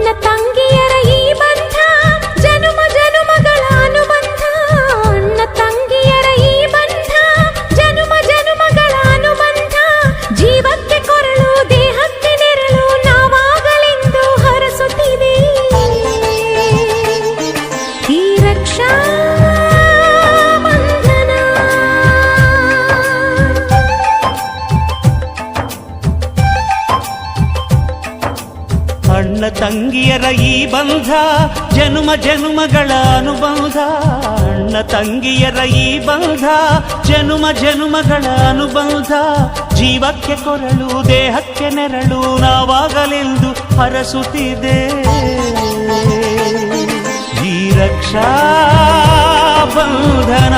ತಂಗಿಯರ ಈ ಬಂಧ ಜನುಮ ಜನುಮಗಳ ಅನುಬಂಧ. ಅಣ್ಣ ತಂಗಿಯರ ಈ ಬಂಧ ಜನುಮ ಜನುಮಗಳ ಅನುಬಂಧ. ಜೀವಕ್ಕೆ ಕೊರಳು ದೇಹಕ್ಕೆ ನೆರಳು ನಾವಾಗಲೆಂದು ಹರಸುತ್ತಿದೆ ಈ ರಕ್ಷಾ ಅಣ್ಣ ತಂಗಿಯರ ಈ ಬಂಧ ಜನುಮ ಜನುಮಗಳ ಅನುಬಂಧ. ಅಣ್ಣ ತಂಗಿಯರ ಈ ಬಂಧ ಜನುಮ ಜನುಮಗಳ ಅನುಬಂಧ. ಜೀವಕ್ಕೆ ಕೊರಳು ದೇಹಕ್ಕೆ ನೆರಳು ನಾವಾಗಲೆಂದು ಹರಸುತ್ತಿದೆ ಈ ರಕ್ಷಾ ಬಂಧನ.